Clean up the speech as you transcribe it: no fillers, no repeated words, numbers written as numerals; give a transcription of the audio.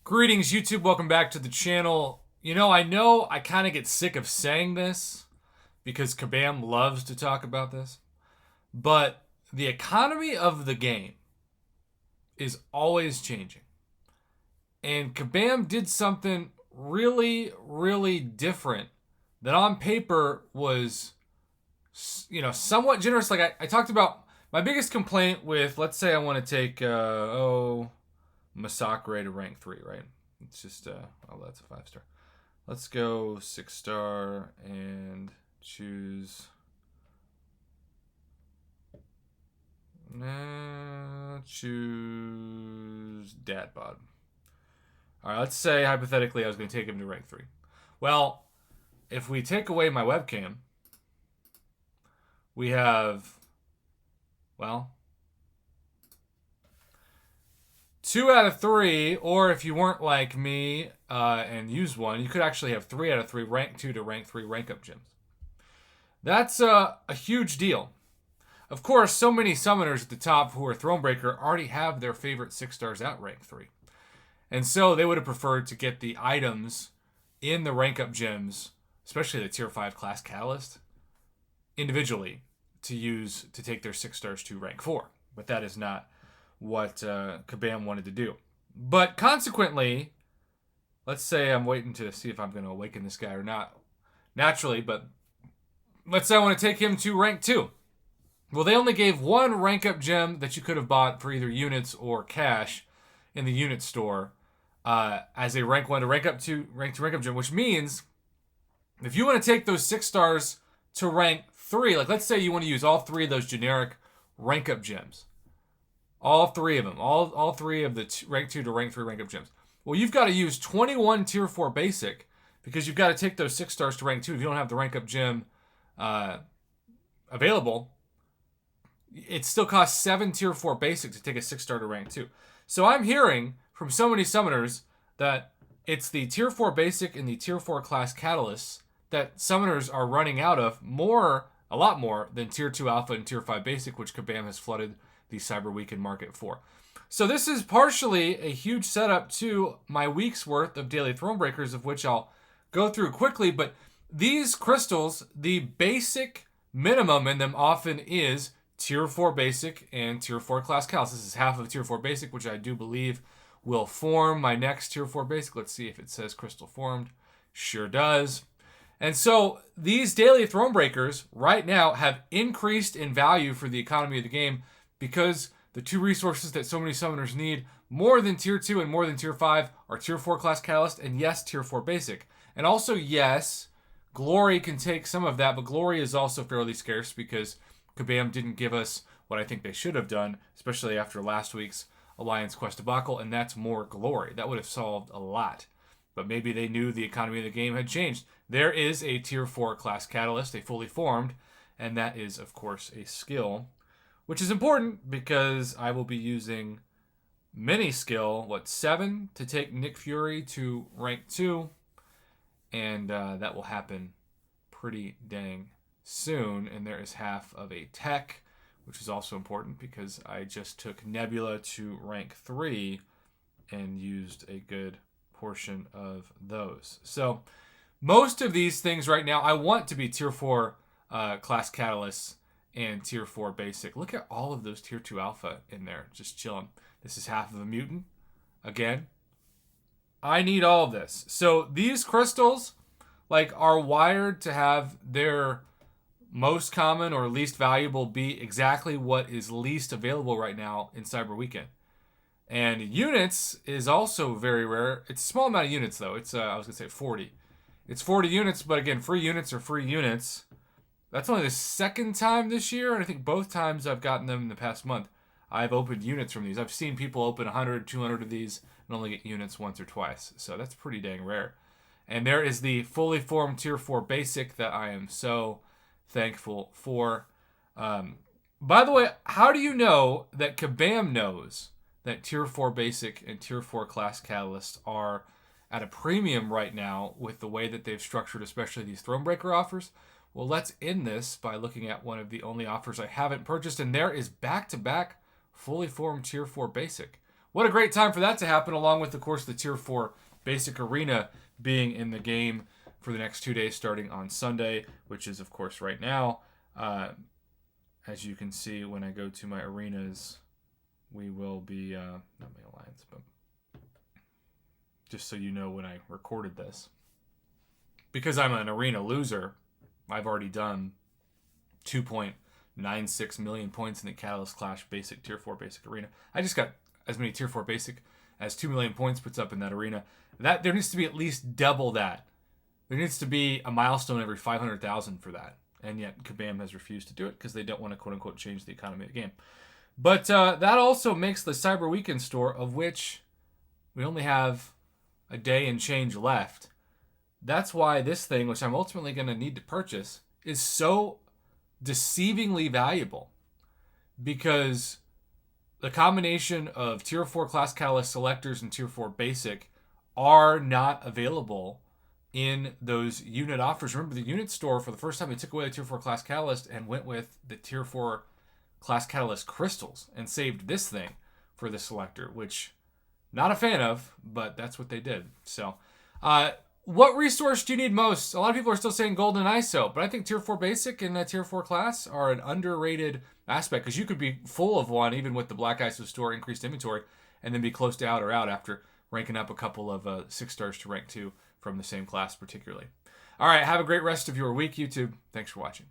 Greetings, YouTube. Welcome back to the channel. I know I kind of get sick of saying this because Kabam loves to talk about this, but the economy of the game is always changing. And Kabam did something really, really different that on paper was, somewhat generous. Like I talked about my biggest complaint with, let's say I want to take, Masakre to rank 3, right? It's just, that's a 5-star. Let's go 6-star and choose. Choose Dadbod. Alright, let's say hypothetically I was going to take him to rank 3. Well, if we take away my webcam, we have, 2 out of 3, or if you weren't like me and used one, you could actually have 3 out of 3 rank 2 to rank 3 rank up gems. That's a huge deal. Of course, so many summoners at the top who are Thronebreaker already have their favorite 6-stars at rank 3. And so they would have preferred to get the items in the rank up gems, especially the tier 5 class catalyst, individually to use to take their 6-stars to rank 4. But that is not what Kabam wanted to do. But consequently, let's say I'm waiting to see if I'm going to awaken this guy or not naturally, but let's say I want to take him to rank 2. Well, they only gave one rank up gem that you could have bought for either units or cash in the unit store as a rank 1 to rank up gem, which means if you want to take those 6-stars to rank 3, like let's say you want to use all 3 of those generic rank up gems, all 3 of them. All 3 of the rank 2 to rank 3 rank up gems. Well, you've got to use 21 tier 4 basic because you've got to take those 6-stars to rank 2. If you don't have the rank up gem available, it still costs 7 tier 4 basic to take a 6-star to rank 2. So I'm hearing from so many summoners that it's the tier 4 basic and the tier 4 class catalysts that summoners are running out of a lot more than tier 2 alpha and tier 5 basic, which Kabam has flooded the Cyber Weekend market for. So this is partially a huge setup to my week's worth of daily Thronebreakers, of which I'll go through quickly. But these crystals, the basic minimum in them often is tier 4 basic and tier 4 class catalyst. This is half of tier 4 basic, which I do believe will form my next tier 4 basic. Let's see if it says crystal formed. Sure does. And so these daily Thronebreakers right now have increased in value for the economy of the game because the 2 resources that so many summoners need more than tier 2 and more than tier 5 are tier 4 class catalyst and yes, tier 4 basic. And also yes, glory can take some of that, but glory is also fairly scarce because Kabam didn't give us what I think they should have done, especially after last week's Alliance Quest debacle, and that's more glory. That would have solved a lot. But maybe they knew the economy of the game had changed. There is a tier 4 class catalyst, a fully formed, and that is, of course, a skill, which is important because I will be using mini skill, 7 to take Nick Fury to rank 2, and that will happen pretty dang soon. And there is half of a tech, which is also important because I just took Nebula to rank 3 and used a good portion of those. So most of these things right now I want to be tier 4 class catalysts and tier 4 basic. Look at all of those tier 2 alpha in there just chilling. This is half of a mutant. Again, I need all of this. So these crystals are wired to have their most common or least valuable be exactly what is least available right now in Cyber Weekend. And units is also very rare. It's a small amount of units though. It's I was going to say 40. It's 40 units, but again, free units are free units. That's only the second time this year, and I think both times I've gotten them in the past month, I've opened units from these. I've seen people open 100, 200 of these and only get units once or twice. So that's pretty dang rare. And there is the fully formed tier 4 basic that I am so thankful for. By the way, how do you know that Kabam knows that tier 4 basic and tier 4 class catalysts are at a premium right now with the way that they've structured especially these Thronebreaker offers? Well, let's end this by looking at one of the only offers I haven't purchased, and there is back-to-back fully formed tier 4 basic. what a great time for that to happen, along with, of course, the Tier 4 Basic Arena being in the game for the next 2 days starting on Sunday, which is, of course, right now. As you can see, when I go to my arenas, we will be, not my alliance, but just so you know when I recorded this. Because I'm an arena loser, I've already done 2.96 million points in the Catalyst Clash Basic Tier 4 Basic Arena. I just got as many Tier 4 Basic as 2 million points puts up in that arena. That there needs to be at least double that. There needs to be a milestone every 500,000 for that. And yet Kabam has refused to do it because they don't want to quote-unquote change the economy of the game. But that also makes the Cyber Weekend store, of which we only have a day and change left. That's why this thing, which I'm ultimately going to need to purchase, is so deceivingly valuable. Because the combination of Tier 4 Class Catalyst selectors and Tier 4 Basic are not available in those unit offers. Remember, the unit store, for the first time, they took away the Tier 4 Class Catalyst and went with the Tier 4 Class Catalyst crystals and saved this thing for the selector, which not a fan of, but that's what they did. So, what resource do you need most? A lot of people are still saying Golden ISO, but I think Tier 4 Basic and Tier 4 Class are an underrated aspect, because you could be full of one, even with the Black ISO store increased inventory, and then be close to out or out after ranking up a couple of 6 stars to rank 2 from the same class particularly. All right, have a great rest of your week, YouTube. Thanks for watching.